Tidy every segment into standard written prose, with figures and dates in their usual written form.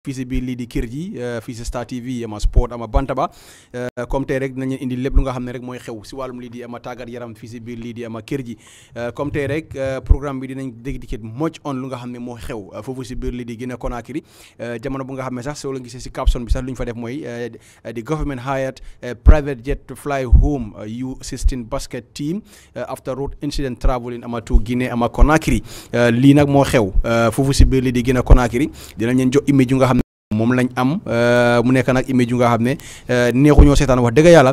fii si biir lii di kër ji fii si Star TV ama sport ama bantaba comme tey rek dinañ indi lépp lu nga xam ne rek mooy xew si wàllum lii di ama tàggat yaram fii si biir lii di ama kër ji comme tey rek programme bi dinañ dédicaté much on lu nga xam ne moo xew foofu si biir lii di Guinea Conakry jamono bu nga xam ne sax soo la gisee si caption bi sax lu ñu fa def mooy the government hired a private jet to fly home U16 basket team after road incident traveling ama to Guinea ama Conakry lii nag moo xew foofu si biir lii di Guinea Conakry dinañ leen jox image yu nga xam ne moom lañ am mu nekk nag image yu nga xam ne neexuñoo seetaan wax dëgg yàlla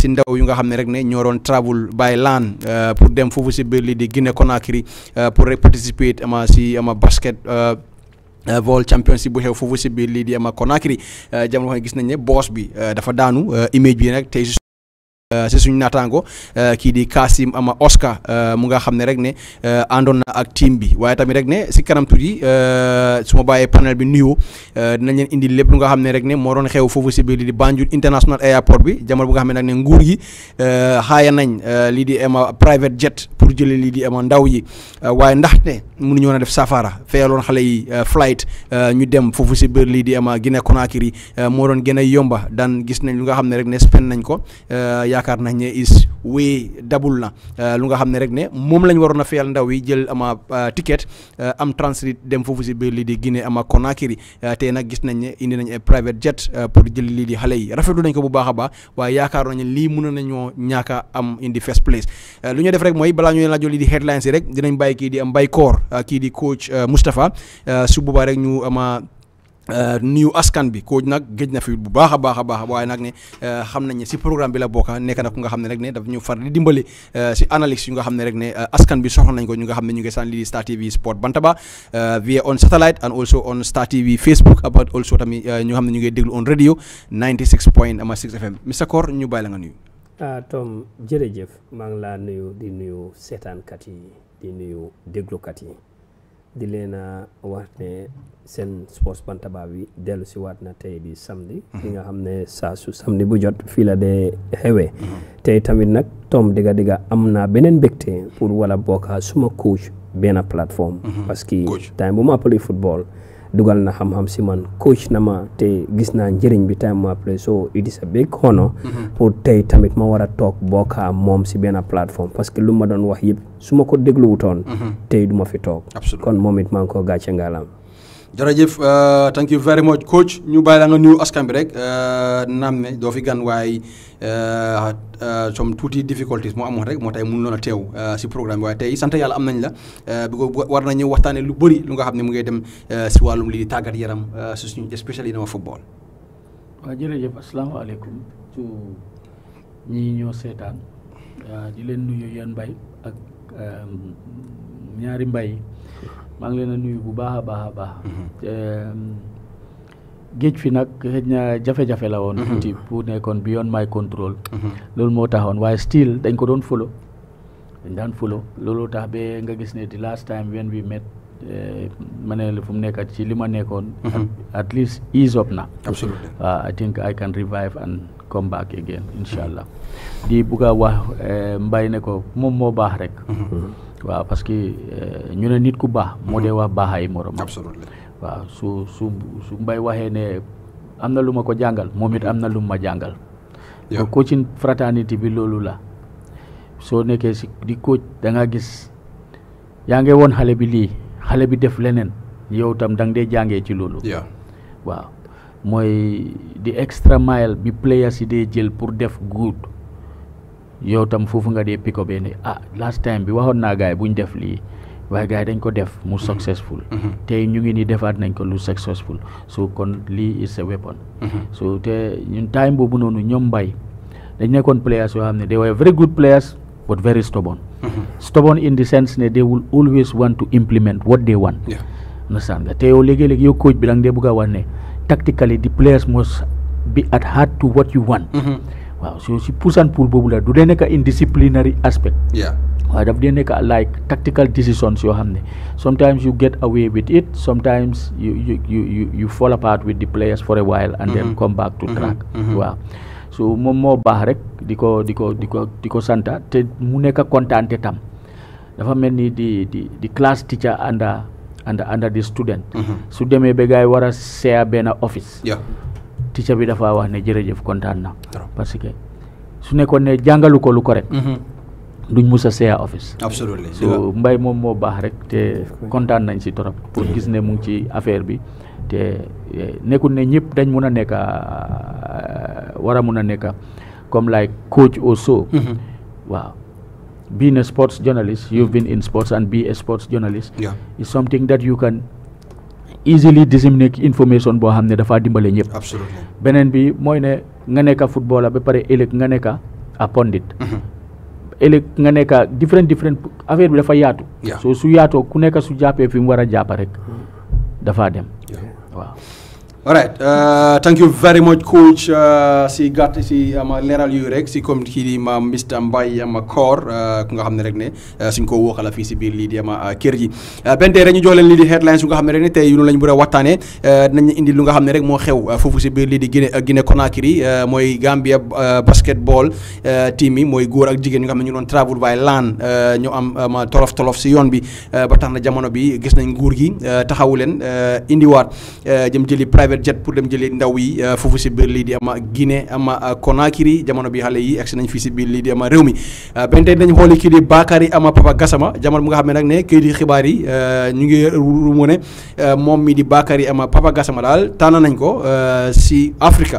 si ndaw yu nga xam ne rek ne ñoo doon travel by land pour dem foofu si biir lii di Guinea Conakry pour rek participate ama si ama basket vol championship bu xew foofu si biir lii di ama Conakry jamono xam gis nañ ne boss bi dafa daanu image bi nag tey si suñu naataango kii di Kassim ama Oscar mu nga xam ne rek ne àndoon na ak team bi waaye tamit rek ne si kanam tuuti su ma bàyyee panel bi nuyoo dinañ leen indi lépp lu nga xam ne rek ne moo doon xew foofu si biir lii di Banjul International Airport bi jamono bu nga xam ne nag ne nguur gi xaaya nañ lii di ama private jet pour jëlee lii di ama ndaw yi waaye ndaxte mënuñu woon a def safara feyaloon xale yi flight ñu dem foofu si biir lii di ama Guinea Conakry moo doon gën a yomba daan gis nañ lu nga xam ne rek ne spend nañ ko yaakaar nañ ne is way dabul na lu nga xam ne rek ne moom lañ waroon a fayal ndaw yi jël ama ticket am transit dem foofu si biir lii di Guinée ama Conakry tey nag gis nañ ne indi nañ ay private jet pour jël lii di xale yi rafetlu nañ ko bu baax a baax waaye yaakaar nañ ne lii mën nañoo ñaaka am in the first place lu ñu def rek mooy balaa ñu la jël lii di headlines yi rek dinañ bàyyi kii di am Mbay Koor kii di coach Moustapha su boobaa rek ñu ama nuyu askan bi coach nag géej na fi bu baax a baax a baax waaye nag ne xam nañ ne si programme bi la bokka nekk na ku nga xam ne rek ne daf ñu far di dimbali si analyse yu nga xam ne rek ne askan bi soxla nañ ko ñu nga xam ne ñu ngi saan lii di Star TV Sport Bantaba via on satellite and also on Star TV Facebook about also tamit ñu xam ne ñu ngi déglu on radio 96.6 FM Mr Koor ñu bàyyi la nga nuyu. Tom jërëjëf maa ngi laa nuyu di nuyu seetaankat yi di nuyu déglukat yi di leen a wax ne seen Sports Bantaba bi dellu si waat na tey di samedi li nga xam ne saa su samedi bu jot fii la dee xewee tey tamit nag Tom digga am naa beneen mbégte pour wala bokka suma coach benn plateforme parce que time bu ma appelé football dugal na xam-xam si man coach na ma te gis naa njëriñ bi time ma appelé so it is a big honor pour tey tamit ma war a toog bokka moom si benn plateforme parce que lu ma doon wax yëpp su ma ko dégluwutoon tey du ma fi toog kon moom it maa ngi ko gàcce ngalam jërëjëf thank you very much coach ñu bàyyi la nga nuyu askan bi rek naam ne doo fi gan waaye some tuuti difficulties moo amoon rek moo tax mënuloon a teew si programme bi waaye tey sant yàlla am nañ la bi ko war nañu waxtaanee lu bëri lu nga xam ne mu ngay dem si wàllum lii di tàggat yaram si suñu especially dama football. waaw jërëjëf asalaamaaleykum su ñi ñoo seetaan di leen nuyu yéen Mbay ak ñaari Mbay maa ngi leen a nuyu bu baax a baax a baax géej fi nag xëj na jafe-jafe la woon tuuti pour nekkoon beyond my control loolu moo taxoon waaye still dañ ko doon follow dañ daan follow loolu tax ba nga gis ne the last time when we met ma ne la fu mu nekkat ci li ma nekkoon at least ease up na absolutely I think I can revive and come back again inshallah di bugg a wax Mbay ne ko moom moo baax rek waaw parce que ñu ne nit ku baax moo dee wax baaxaay morom waaw su Mbay waxee ne am na lu ma ko jàngal moom it am na lu ma jàngal coaching fraternity bi loolu la soo nekkee si di coach da nga gis yaa ngi woon xale bi lii xale bi def leneen yow tam da nga dee jàngee ci loolu waaw mooy di extra mile bi players yi dee jël pour def good yow tam foofu nga dee pick up ne last time bi waxoon naa gaay buñ def lii waaye gaay dañ ko def mu successful tey ñu ngi ni defaat nañ ko lu successful so kon lii is a weapon so te ñun time boobu noonu ñoom Mbay dañ nekkoon players yoo xam ne they were very good players but very stubborn stubborn in the sense ne they will always want to implement what they want understand nga te yow léegi-léegi yow coach bi da nga dee bëgg a wax ne tactically the players must be at heart to what you want waaw so si push and pull boobu la du dee nekk in disciplinary aspect waaye daf dee nekk like tactical decisions yoo xam ne sometimes you get away with it sometimes you fall apart with the players for a while and then come back to track waaw so moom moo baax rek di ko santa te mu nekk kontaan te tam dafa mel ni di class teacher under the student su demee ba gars yi war a share benn office teacher bi dafa wax ne jërëjëf kontaan na parce que su nekkoon ne jàngalu ko lu correct duñ mus a share office absolutely so Mbye moom moo baax rek te kontaan nañ si trop pour gis ne mu ngi ci affaire bi te nekkul ne ñëpp dañ mun a nekk war a mun a nekk comme like coach also waaw being a sports journalist you've been in sports and be a sports journalist is something that you can easily disseminate information boo xam ne dafa dimbale ñëpp beneen bi mooy ne nga nekk footballer ba pare ëllëg nga nekk a pundit ëllëg nga nekk different affaire bi dafa yaatu so su yaatoo ku nekk su jàppee fi mu war a jàpp rek dafa dem waaw all right thank you very much coach si gàtt si ama leeral yu rek si comme kii di ma Mr Mbye ama Kor ku nga xam ne rek ne suñ ko wookala fii si biir lii di ama kër gi benn tey rek ñu jox leen lii di headlines yu nga xam ne rek ne tey yu lañ bëgg a waxtaanee dinañ indi lu nga xam ne rek moo xew foofu si biir lii di Guinée Conakry mooy Gambia basketball team yi mooy góor ak jigéen ñu nga xam ne ñu doon travel by land ñu am tolof si yoon bi ba tax na jamono bi gis nañ nguur gi taxawu leen indiwaat jëm jëli private jet pour dem jëlee ndaw yi foofu si biir lii di ama Guinée ama Conakry jamono bi xale yi agsi nañ fii si biir lii di ama réew mi benn tey dañ xooli kii di Bakary ama Papa Gassama jamono bu nga xam ne nag ne kii di xibaar yi ñu ngi ruumu ne moom mi di Bakary ama Papa Gassama daal tànn nañ ko si Africa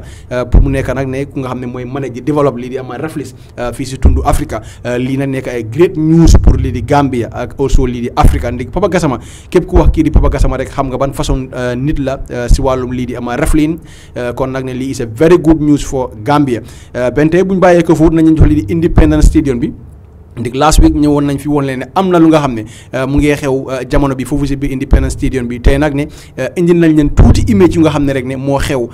pour mu nekk nag ne ku nga xam ne mooy manager développe lii di ama Reflis fii si tundu Africa lii nag nekk ay great news pour lii di Gambia ak also lii di Africa ndig Papa Gassama képp ku wax kii di Papa Gassama rek xam nga ban façon nit la si wàllum lii di ama reflin kon nag ne lii is a very good news for Gambia benn tey bu ñu bàyyee ko foofu nañu jox lii di Independence Stadium bi ndik last week ñëwoon nañ fi woon leen ne am na lu nga xam ne mu ngi xew jamono bi foofu si biir Independence Stadium bi tey nag ne indi nañ leen tuuti image yu nga xam ne rek ne moo xew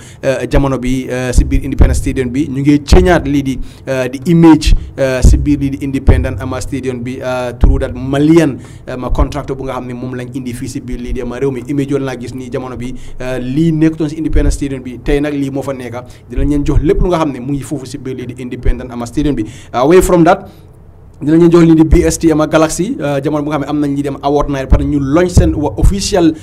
jamono bi si biir Independence Stadium bi ñu ngi ceeñaat lii di image si biir lii di Independence ama Stadium bi through that Malian ma contractor bu nga xam ne moom lañ indi fii si biir lii di ama réew mi image yoon laa gis nii jamono bi lii nekkutoon si Independence Stadium bi tey nag lii moo fa nekka dinañ leen jox lépp lu nga xam ne mu ngi foofu si biir lii di Independence ama Stadium bi away from that dinañu jox lii di BST ama Galaxy jamono bu nga xam ne am nañ lii dem award night parce que ñu launch seen official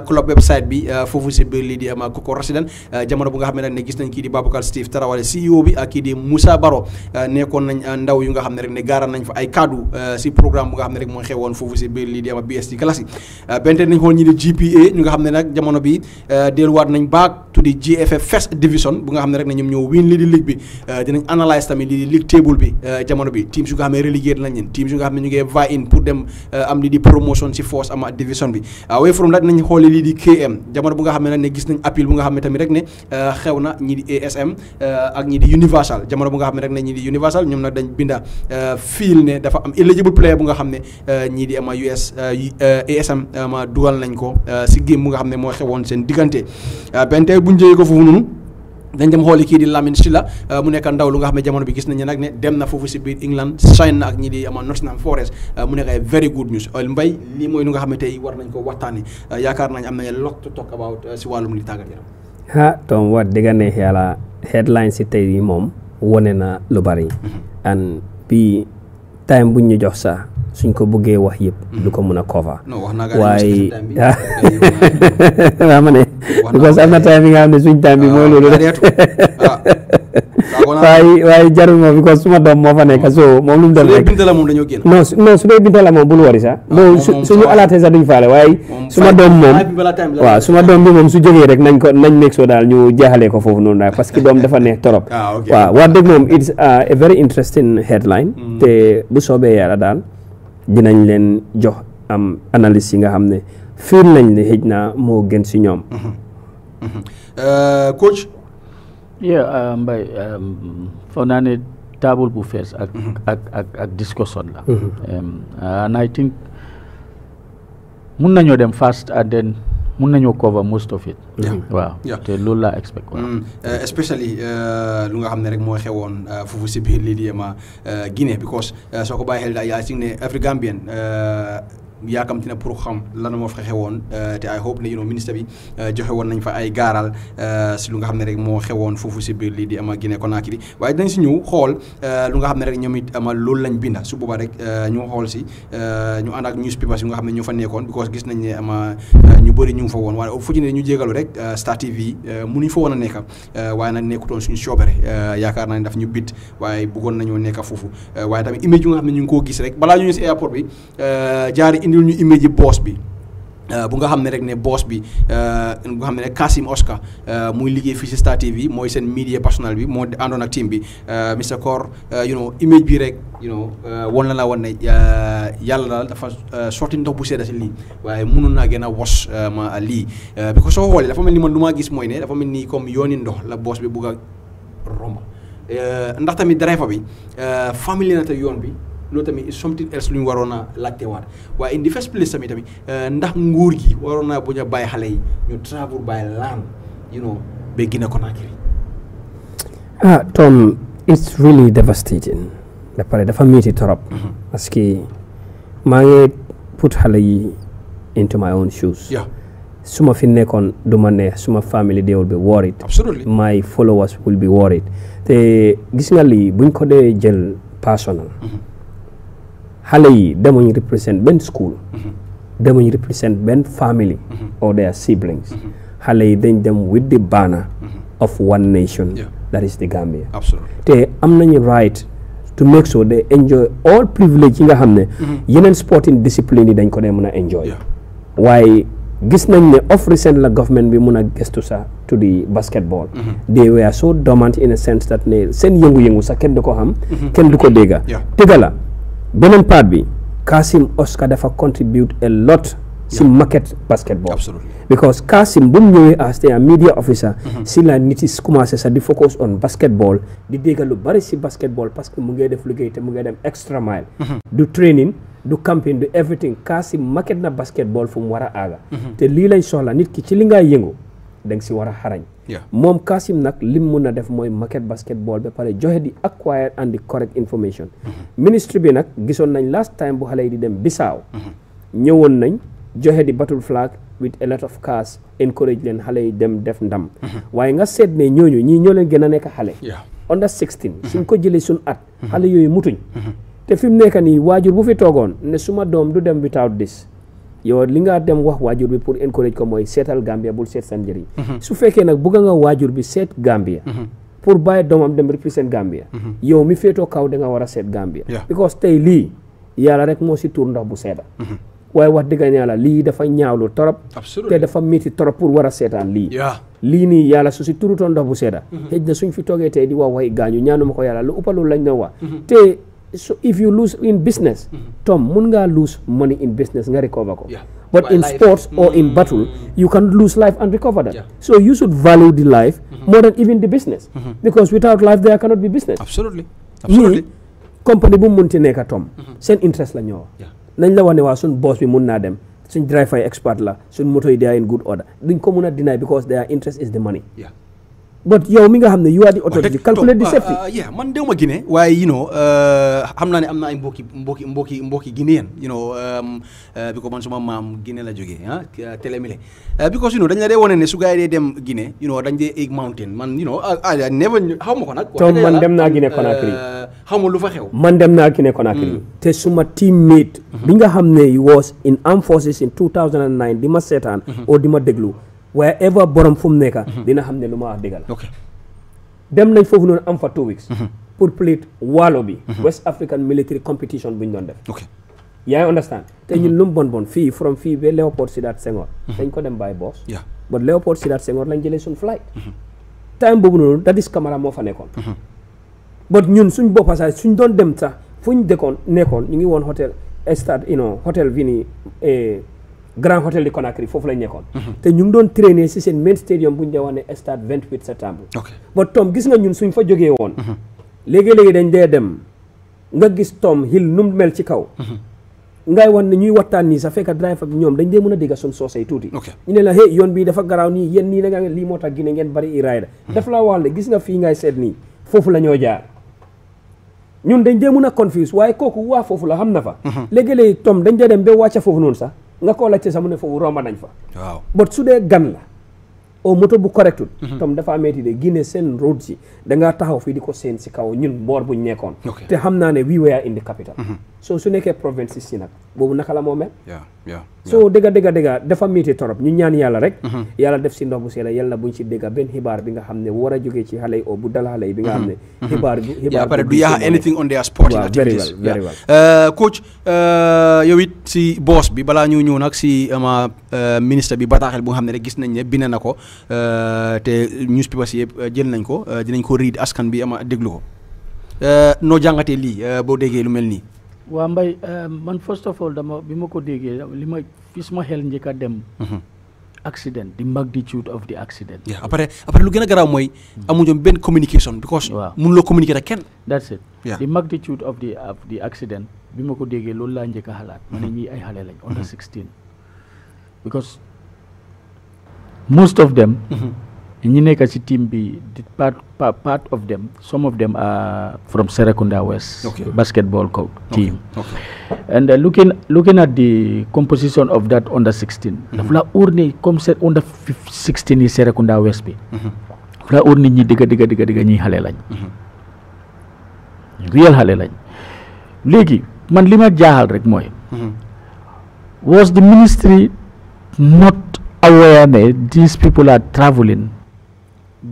club website bi foofu si biir lii di ama Koko Resident jamono bu nga xam ne nag ne gis nañ kii di Babacar Steve Tarawale CEO bi ak kii di Moussa Baro nekkoon nañ ndaw yu nga xam ne rek ne gaaral nañ fa ay kaddu si programme bu nga xam ne rek moo xewoon foofu si biir lii di ama BST Galaxy bente nañ xool ñi di GPA ñu nga xam ne nag jamono bi delluwaat nañ back to di GFF First Division bu nga xam ne rek ne ñoom ñoo win lii di ligue bi dinañ analyse tamit lii di league table bi jamono bi teams yu nga xam ne relégué nañ leen teams yu nga xam ne ñu ngi vie in pour dem am lii di promotion si force ama division bi away from that nañ xooli lii di KM jamono bu nga xam ne nag ne gis nañ appel bu nga xam ne tamit rek ne xew na ñi di ASM ak ñi di Universal jamono bu nga xam ne rek ne ñi di Universal ñoom nag dañ binda fiil ne dafa am eligible player bu nga xam ne ñii di ama ASM ama dugal nañ ko si game bu nga xam ne moo xewoon seen diggante benn tey bu ñu jógee ko foofu noonu dañ dem xooli kii di Lamine Silla mu nekk ndaw lu nga xam ne jamono bi gis nañu nag ne dem na foofu si biir England sign na ak ñi di ama Nottingham Forest mu nekk ay very good news Mbye lii mooy lu nga xam ne tey war nañ ko waxtaanee yaakaar nañ am nañ lot to talk about si wàllum li tàggat yaram Tom wax dëgg neex yàlla headline si tey yi moom wone na lu bari and bi time buñ ñu jox sax suñ ko bëggee wax yëpp du ko mën a cover waaye waa ma ne because am na time bi nga xam ne suñ time bi mooy loolu waaye jarul ma because suma doom moo fa nekk so moom lu mu def rek non su dee binta la moom bul wari sax loolu suñu alaatee sax duñ faale waaye suma doom moom waaw suma doom bi moom su jógee rek nañ nekk soo daal ñu jeexalee ko foofu noonu daal parce que doom dafa neex torop waaw wax dëgg moom it's a very interesting headline te bu soobee yàlla daal dinañ leen jox am analyse yi nga xam ne fiir nañ ne xëj na moo gën si ñoom coach Mbye foog naa ne table bu fees ak discussion la and I think mun nañoo dem fast and then mun nañoo cover most of it waaw te loolu laa expect especially lu nga xam ne rek moo xewoon foofu si biir lii di ama Guinée because soo ko bàyyi xel I think ne every Gambian yaakamti na pour xam lan moo fa xewoon te I hope ne ministre bi joxe woon nañ fa ay gaaral si lu nga xam ne rek moo xewoon foofu si biir lii di ama Guinée Conakry waaye dañ si ñëw xool lu nga xam ne rek ñoom it ama loolu lañ binda su boobaa rek ñu xool si ñu ànd ak newspapers yu nga xam ne ñoo fa nekkoon because gis nañ ne ama ñu bëri ñu ngi fa woon waaye fu ci ne ñu jégalu rek Star TV mënuñ fa woon a nekk waaye nag nekkutoon suñu coobare yaakaar naa ne daf ñu bit waaye bëggoon nañoo nekk foofu waaye tamit image yu nga xam ne ñu ngi koo gis rek balaa ñu ñëw si airport bi jaari indil ñu image yi boss bi bu nga xam ne rek ne boss bi nga xam ne rek Kassim Oscar muy liggéey fii si Star TV mooy seen media personnel bi moo àndoon ak team bi Mr Kor image bi rek won la woon ne yàlla daal dafa sotti ndox bu sedda si lii waaye mënoon naa gën a wos ma lii bi ko soo xoolee dafa mel ni man lu maa gis mooy ne dafa mel ni comme yooni ndox la boss bi bugg a romb ndax tamit driver bi famille na te yoon bi loolu tamit something else lu ñu waroon a laajtewaat waaye in the first place tamit ndax nguur gi waroon naa bu ñu bàyyi xale yi ñu travel by land ba Guinée Conakry. Tom, it's really devastating. ba pare dafa metti trop. parce que maa ngi put xale yi into my own shoes. suma fi nekkoon du ma neex suma family they will be worried. Absolutely. My followers will be worried te gis nga lii buñ ko dee jël personal. xale yi demuñ represent benn school. demuñ represent benn family. or their siblings. xale yi dañ dem with the banner of one nation. that is the Gambia. Absolutely. te am nañu right to make sure they enjoy all privilege yi nga xam ne. yeneen sporting discipline yi dañ ko dee mën a enjoy. waaye gis nañ ne of recent la government bi mun a gestu sax to the basketball. they were so dormant in a sense that ne seen yëngu-yëngu sax kenn du ko xam. kenn du ko dégga. tëgga la beneen part bi Kassim Oscar dafa contribute a lot si market basketball. Absolutely. because Kassim bu mu ñëwee as a media officer si la nit yi commencé sax di focus on basketball di dégga lu bari si basketball parce que mu ngi def liggéey te mu ngi dem extra mile. du training du camping du everything Kassim market na basketball fu mu war a aaga. te lii lañ soxla nit ki ci li ngay yëngu da nga si war a xarañ. moom Kassim nag lim mun a def mooy market basketball ba pare joxe di acquire and the correct information. ministry bi nag gisoon nañ last time bu xale yi di dem Bissau. ñëwoon nañ joxe di battle flag with a lot of cars encourage leen xale yi dem def ndam. waaye nga seet ne ñooñu ñii ñoo leen gën a nekk xale. under 16 suñ ko jëlee suñ at. xale yooyu mutuñ. te fi mu nekk nii waajur bu fi toogoon ne suma doom du dem without this yow li nga dem wax waajur bi pour encourage ko mooy seetal Gambia bul seet seen njëriñ. su fekkee nag bugga nga waajur bi seet Gambia. pour bàyyi doomam dem represent Gambia. yow mi féetoo kaw da nga war a seet Gambia. because tey lii yàlla rek moo si tuur ndox bu seeda. waaye wax dëgg yàlla lii dafa ñaawlu torop. te dafa métti torop pour war a seetaan lii. lii nii yàlla su si turutoon ndox bu seeda. xëj na suñ fi toogee tey di wax waxi gaañu ñaanuma ko yàlla lu ëppalul lañ doon wax. te so if you lose in business. Tom mun ngaa lose money in business nga recover ko. but in sports or in battle you can lose life and recover that. so you should value the life more than even the business. because without life there cannot be business. Absolutely. ñii compagnie bu mu munti nekk Tom. seen interest la ñoo nañ la wax ne waa suñ boss bi mun naa dem suñ driver expert la suñ moto yi they are in good order duñ ko mun a deny because their interest is the money. but yow mi nga xam ne you are the authority calculate the safety. man dew ma Guinée waaye xam naa ne am na ay mbokki Guinéen bi ko man suma maam Guinée la jógee télémilé because dañ la dee wone ne su gars yi dee dem Guinée dañ dee egg mountain man I never xaw ma ko nag. Tom man dem naa Guinée Conakry xaw ma lu fa xew. man dem naa Guinée Conakry te suma teammate bi nga xam ne was in armed forces in 2009 di ma seetaan o di ma déglu wherever borom fu mu nekk dina xam ne lu ma wax dëgg la. dem nañ foofu noonu am fa 2 weeks pour plate waalo bi West African military competition bu ñu doon def. yaa ngi understand te ñun lu mu bon fii from fii ba Léopold Sédar Senghor dañ ko dem by boss but Léopold Sédar Senghor lañ jëlee suñ flight time boobu noonu Dadis Camara moo fa nekkoon but ñun suñ boppa sax suñ doon dem sax fuñ nekkoon ñu ngi woon hôtel stade hôtel bi nii Grand Hôtel de Conakry foofu lañ nekkoon te ñu ngi doon traîner si seen main stadium bu ñu dee wax ne stade 28 septembre but Tom gis nga ñun suñ fa jógee woon léegi-léegi dañ dee dem nga gis Tom Hill nu mu mel ci kaw ngay wan ne ñuy waxtaan nii sax fekk drive ak ñoom dañ dee mën a dégg suñ soosey tuuti ñu ne la hey yoon bii dafa garaaw nii yéen nii la nga lii moo tax Guinée ngeen bari i raay da daf laa wax ne gis nga fii ngay seet nii foofu la ñoo jaar ñun dañ dee mun a confuse waaye kooku waa foofu la xam na fa léegi-léegi tom dañ dee dem ba wàcca foofu noonu sax nga koo laajte sax mu ne foofu romba nañ fa waaw but su dee gan la o moto bu correctul tom dafa ameeti de Guinée seen road si dangaa taxaw fii di ko seen si kaw ñun boor buñ nekkoon te xam naa ne we were in the capital so su nekkee province si nag boobu naka la moo mel so dëgga dafa métti torop ñu ñaan yàlla rek yàlla def si ndox bu seela yàlla buñ si dégga benn xibaar bi nga xam ne war a jógee ci xale yi o bu dal xale yi bi nga xam ne xibaar après du yaaxa anything on their sporting activities very well coach yow it si boss bi balaa ñu ñëw nag si ama ministre bi bataaxel bu nga xam ne rek gis nañ ne bind na ko te newspapers yëpp jël nañ ko dinañ ko read askan bi ama déglu ko noo jàngatee lii boo déggee lu mel nii waa Mbay man first of all bi ma ko déggee li ma fi suma xel njëkk a dem accident the magnitude of the accident après lu gën a garaaw mooy amuñu benn communication because mun loo communiquer ak kenn that's it the magnitude of the accident bi ma ko déggee loolu laa njëkk a xalaat ma ne ñii ay xale lañ under 16 because most of them ñi nekk ci team bi part of them some of them are from Serekunda West basketball team and looking at the composition of that under 16 daf la óor ne comme under 16 yi Serekunda West bi daf la óor nit ñi digga ñuy xale lañ real xale lañ léegi man li ma jaaxal rek mooy was the ministry not aware ne these people are traveling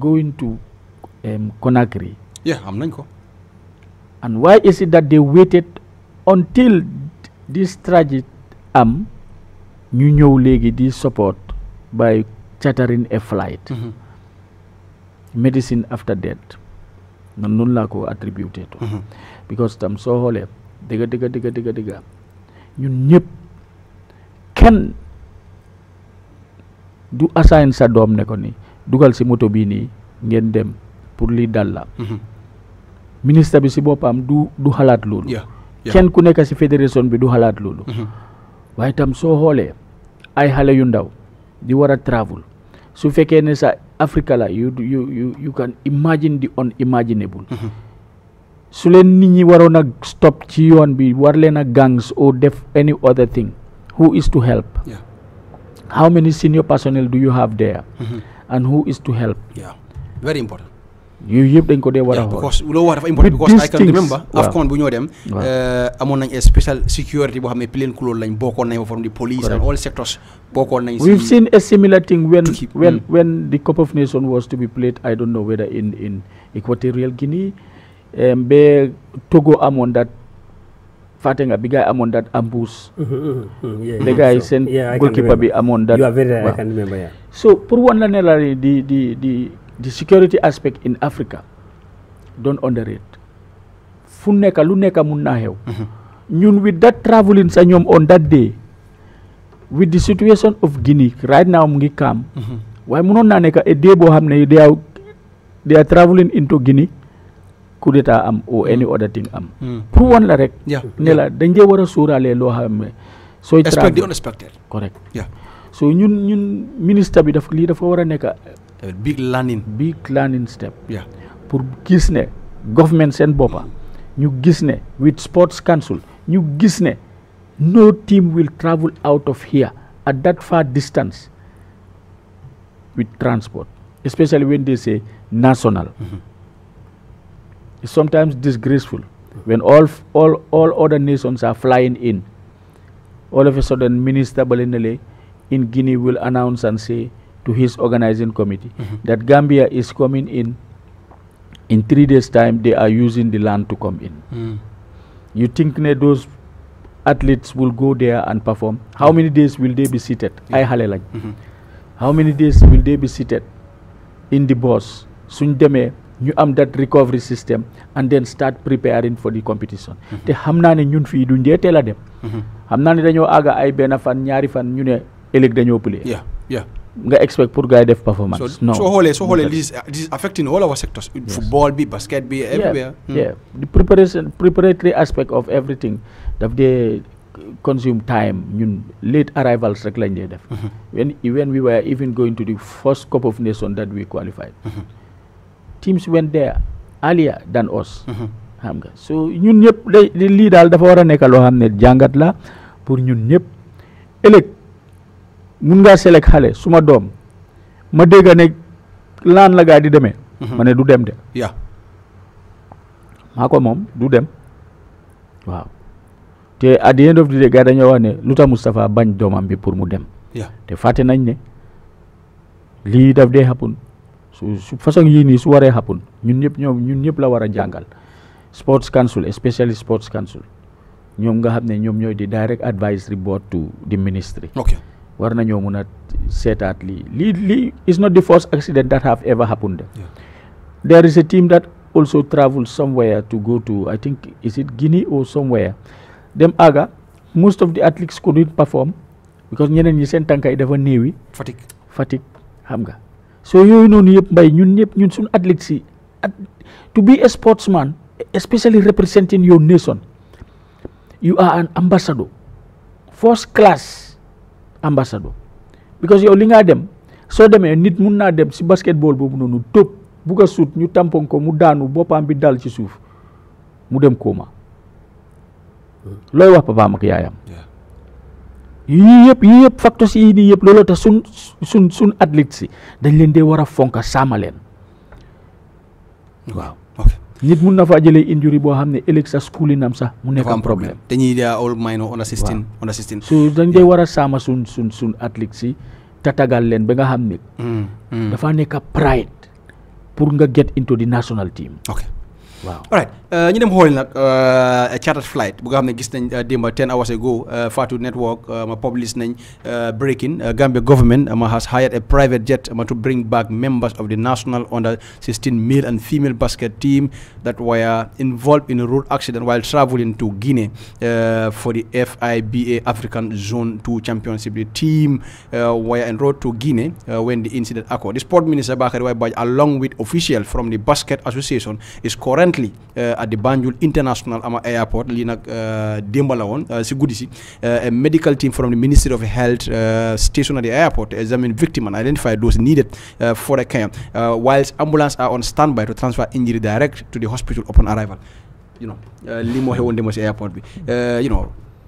going to Conakry. am nañ ko. And why is it that they waited until this tragedy ñu ñëw léegi di support by chartering a flight medicine after death man noonu laa ko attributé to because tam soo xoolee dëgga ñun ñëpp kenn du assign sa doom ne ko ni dugal si moto bii nii ngeen dem pour lii dal la ministre bi si boppam du xalaat loolu kenn ku nekk si fédération bi du xalaat loolu waaye tam soo xoolee ay xale yu ndaw di war a travel su fekkee ne sa Africa la you can imagine the unimaginable su leen nit ñi waroon a stop ci yoon bi war leen a gangs or def any other thing who is to help how many senior personnel do you have there and who is to help very important yooyu yëpp dañ ko dee war a because loolu wax dafa important because I can remember AFCON bu ñoo dem amoon nañ special security boo xam ne plain clothes lañ bokkoon nañ from the police and all sectors bokkoon nañ we've seen a similar thing when the Cup of Nations was to be played I don't know whether in Equatorial Guinea ba Togo amoon that fàtte nga bi gaay amoon that ambush the guy seen goalkeeper bi amoon that I can remember so pour wan la ne la the security aspect in Africa don't underrate fu nekka lu nekka mun naa xew ñun with that traveling sa ñoom on that day with the situation of Guinea right now mu ngi calm waaye mënoon naa nekka a day boo xam ne they are traveling into Guinea coup d'état am or any other thing am pour wan la rek ne la dañ dee war a sóoraale loo xam ne sooy expect the unexpected correct so ñun ministre bi lii dafa war a nekk big learning step pour gis ne government seen boppa ñu gis ne with sports council ñu gis ne no team will travel out of here at that far distance with transport especially when they say national it's sometimes disgraceful when all other nations are flying in all of a sudden Minister Balenele in Guinea will announce and say to his organizing committee that Gambia is coming in 3 days time they are using the land to come in you think those athletes will go there and perform how many days will they be seated ay xale lañ how many days will they be seated in the bus suñ demee ñu am that recovery system and then start preparing for the competition te xam naa ne ñun fii duñ dee teel a dem xam naa ne dañoo àgga ay benn fan ñaari fan ñu ne ëllëg dañoo play nga expect pour gars yi def performance non soo xoolee this is affecting all our sectors football bi basket bi everywhere the preparatory aspect of everything daf dee consume time ñun late arrivals rek lañ dee def when we were even going to the first Cup of Nations that we qualified teams went there earlier than us xam nga so ñun ñëpp lii daal dafa war a nekk loo xam ne jàngat la pour ñun ñëpp ëllëg mun ngaa select xale suma doom ma dégg ne laan la gaa di demee ma ne du dem de maa ko moom du dem waaw te at the end of the day gaa dañoo wax ne lu tax Moustapha bañ doomam bi pour mu dem te fàtte nañ ne lii daf dee happen su façon yii nii su waree happen ñun ñëpp la war a jàngal sports council especially sports council ñoom nga xam ne ñoom ñooy di direct advisory board to the ministry war nañoo mun a seetaat lii is not the first accident that have ever happened there is a team that also traveled somewhere to go to I think is it Guinea or somewhere dem aga most of the athletes couldn't perform because ñeneen ñi seen tànka yi dafa néewi fatigue xam nga so yooyu noonu yëpp mbay ñun suñu athletes yi to be a sportsman especially representing your nation you are an ambassador first class ambassador because yow li nga dem soo demee nit mun naa dem si basketball boobu noonu tëb bugg a suut ñu tampon ko mu daanu boppam bi dal ci suuf mu dem kooma looy wax papaam ak yaayam yii yëpp facteurs yi nii yëpp looloo tax suñ athletes si dañ leen dee war a fonka saama leen waaw nit mun na faa jëlee injury boo xam ne ëllëg sa schooling am sax mu nekk am problème dañuy all minor under 16 so dañ dee war a saama suñ athletes si tatagal leen ba nga xam ne dafa nekk pride pour nga get into the national team waaw alright ñu dem xool nag chartered flight bu nga xam ne gis nañ démba 10 hours ago Fatu Network ma publish nañ breaking Gambia government has hired a private jet to bring back members of the national under 16 male and female basket team that were involved in a road accident while traveling to Guinea for the FIBA African Zone 2 Championship. The team were en route to Guinea when the incident occurred. The sport minister Bakary Wai along with officials from the basket association is currently at the Banjul International Airport lii nag démb la woon si guddi si a medical team from the Ministry of Health stationed at the airport to examine victims and identify those needed for a care whilst ambulance are on standby to transfer injury direct to the hospital upon arrival. Lii moo xewoon démb si airport bi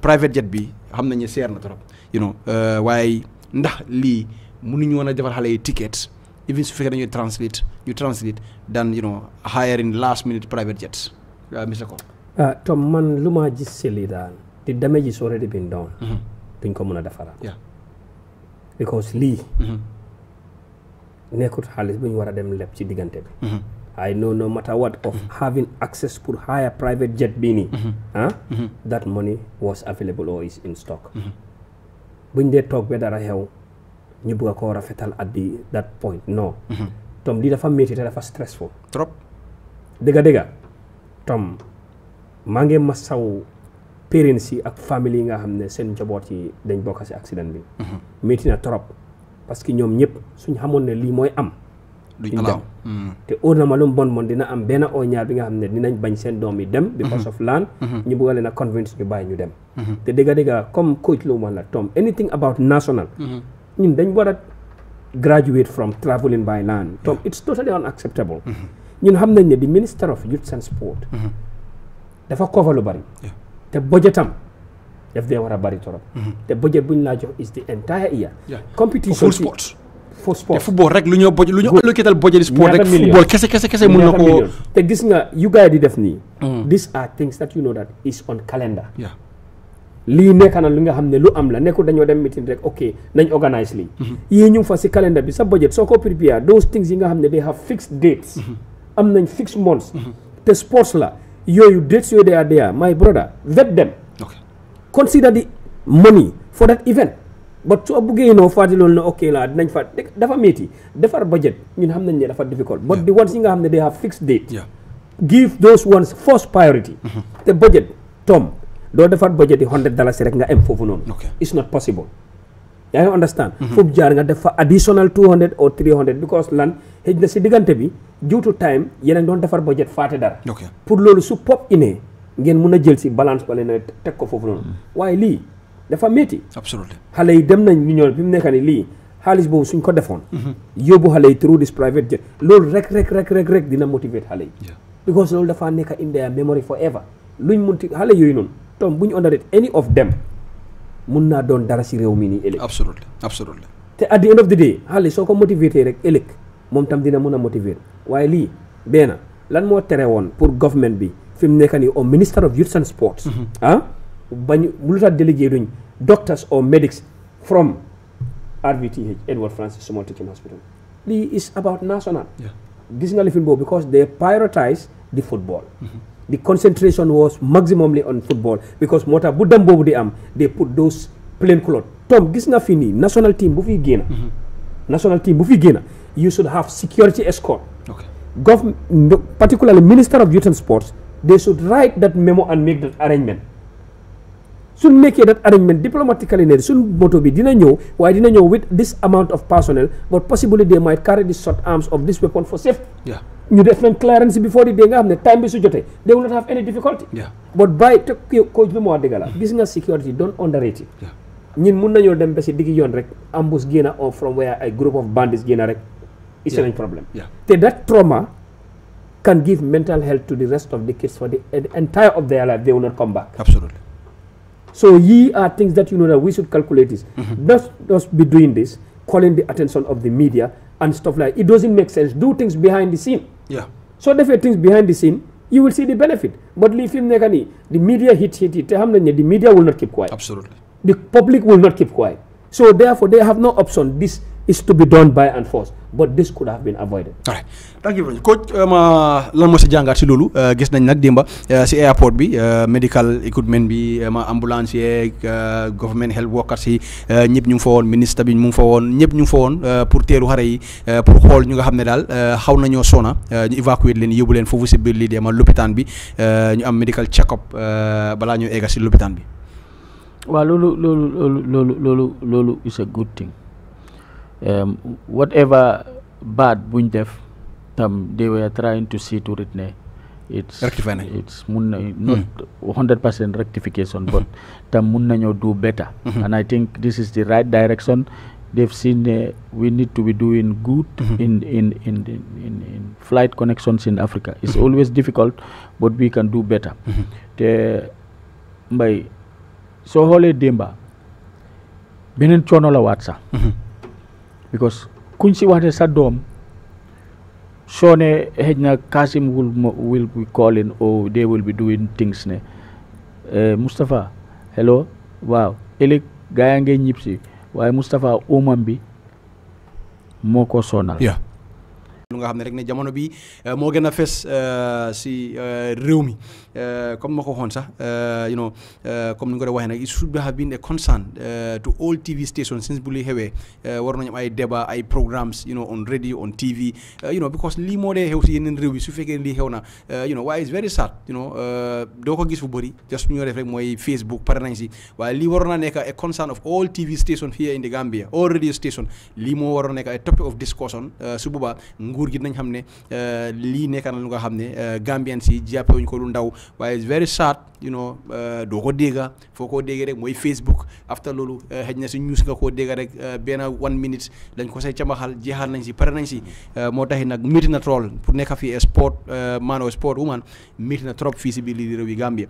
private jet bi xam nañu seer na trop waaye ndax lii mënuñu woon a defar xale yi tickets even su fekkee dañuy translate than hiring last minute private jets. Mr. Cole. Tom, man lu ma gis si lii daal the damage is already been done. duñ ko mën a defaraat. because lii. nekkut xaalis bu ñu war a dem leb ci diggante bi. I know no matter what of having access pour hire private jet bii nii. that money was available or is in stock. buñ dee toog ba dara xew. ñu bëgg a koo rafetal at that point non Tom lii dafa métti te dafa stressful trop dëgga Tom maa ngi masaw parents yi ak famille yi nga xam ne seen njaboot yi dañ bokk si accident bi métti na trop parce que ñoom ñëpp suñ xamoon ne lii mooy am duñ dem te óor na ma lu mu bon dina am benn oo ñaar bi nga xam ne dinañ bañ seen doom yi dem because of land ñu bëgg leen a convince ñu bàyyi ñu dem te dëgga comme coach lu ma la Tom anything about national ñun dañ war a graduate from traveling by land Tom it's totally unacceptable ñun xam nañ ne di Minister of Youth and Sport dafa cover lu bari te budgetam daf dee war a bari torop te budget buñ laa jox is the entire year competition for sport te football rek lu ñu allocatal budget sport rek football kese mun na ko te gis nga yu gars di def nii these are things that you know that is on calendar lii nekk na lu nga xam ne lu am la nekkul dañoo dem meeting rek ok nañ organise lii yii ñu fa si calendar bi sa budget soo ko prepare those things yi nga xam ne they have fixed dates am nañ fixed months te sports la yooyu dates yooyu they are there my brother vet them consider the money for that event but soo buggee faati loolu ne ok la dinañ fa dafa métti defar budget ñun xam nañ ne dafa difficult but the ones yi nga xam ne they have fixed date give those ones first priority te budget Tom doo defar budget yi $100 rek nga am foofu noonu it's not possible yaa ngi understand foofu jaar nga def fa additional 200 or 300 because lan xëj na si diggante bi due to time yeneen doon defar budget faate dara pour loolu su pop inee ngeen mun a jël si balance wala ne teg ko foofu noonu waaye lii dafa métti xale yi dem nañ ñu ñëw bi mu nekk ni lii xaalis boobu suñ ko defoon yóbbu xale yi through this private jet loolu rek dina motivate xale yi because loolu dafa nekk in their memory forever luñ munti xale yooyu noonu tom bu ñu underrate any of them mun naa doon dara si réew mi nii ëllëg. absolutely te at the end of the day xale soo ko motivé rek ëllëg moom tam dina mun a motiver waaye lii benn lan moo tere woon pour government bi fi mu nekk nii au minister of youth and sports. bañ lu tax délégué duñ doctors or medics from RVTH Edward Francis Small Teaching Hospital. lii is about national. gis nga lifin boobu because they prioritize the football. The concentration was maximally on football because moo tax bu dem boobu di am they put those plain clothes. Tom gis nga fi nii national team bu fi génn. national team bu fi génn you should have security escort. Particularly Minister of Youth and Sports, they should write that memo and make that arrangement. Should make that arrangement diplomatically. Soon moto bi dina ñëw waaye dina ñëw with this amount of personnel, but possibly they might carry the short arms of this weapon for safety. ñu def leen clearance before the day nga xam ne time bi su jotee they will not have any difficulty. But by te coach bi moo wax dëgg la gis nga security don't underrate it. ñun mun nañoo dem ba si digg yoon rek ambush génna or from where a group of bandits génna rek. It's a problem. Te that trauma can give mental health to the rest of the kids for the entire of their life. They will not come back. Absolutely. So ye are things that you know that we should calculate this. Just be doing this, calling the attention of the media and stuff like it doesn't make sense. Do things behind the scene. So therefore things behind the scene, you will see the benefit. But if the media hit, the media will not keep quiet. Absolutely. The public will not keep quiet. So therefore they have no option. This is to be done by and force. But this could have been avoided. All right. Thank you very much. Coach, lan moo si jàngaat si loolu gis nañ nag démba si airport bi medical equipment bi ambulance yeeg government health workers yi ñëpp ñu ngi fa woon ministre bi mu ngi fa woon ñëpp ñu ngi fa woon pour teeru xare yi pour xool ñu nga xam ne daal xaw nañoo sona ñu évacuer leen yóbbu leen foofu si biir lii di lopitaan bi ñu am medical check up balaa ñoo egga si lopitaan bi. waaw loolu is a good thing. Whatever bad buñ def tam they were trying to see to it ne it's mun na not 100% rectification but tam mun nañoo do better and I think this is the right direction. They've seen we need to be doing good in flight connections in Africa. It's always difficult but we can do better. Te mbay soo xoolee démba beneen coono la waat sax because kuñ si waxte sa doom soo ne xëj na Kasim will be calling or they will be doing things ne Moustapha hello waaw ëllëg gaa yaa ngee ñib si waaye Moustapha umam bi moo ko sonal lu nga xam ne rek ne jamono bi moo gën a fes si réew mi comme ma ko waxoon sax comme ni nga ko waxee nag it should have been a concern to all TV stations since bu li xewee war nañu am ay débat ay programmes on radio on TV because lii moo dee xew si yeneen réew yi su fekkee lii xew na waaye it's very sad doo ko gis fu bëri just ñoo def rek mooy Facebook pare nañ si waaye lii waroon naa nekk a concern of all TV stations here in the Gambia all radio station lii moo waroon nekk a topic of discussion su boobaa nguur gi nañ xam ne lii nekk na lu nga xam ne Gambian si jàppewuñ ko lu ndaw waaye it's very sad doo ko dégga foo koo déggee rek mooy Facebook after loolu xëj na si news nga koo dégga rek benn 1 minute dañ ko say camaxal jeexal nañ si pare nañ si moo taxit nag métti na trop pour nekk fii sport man o sport woman métti na trop fii si biir lii di réew yi Gambia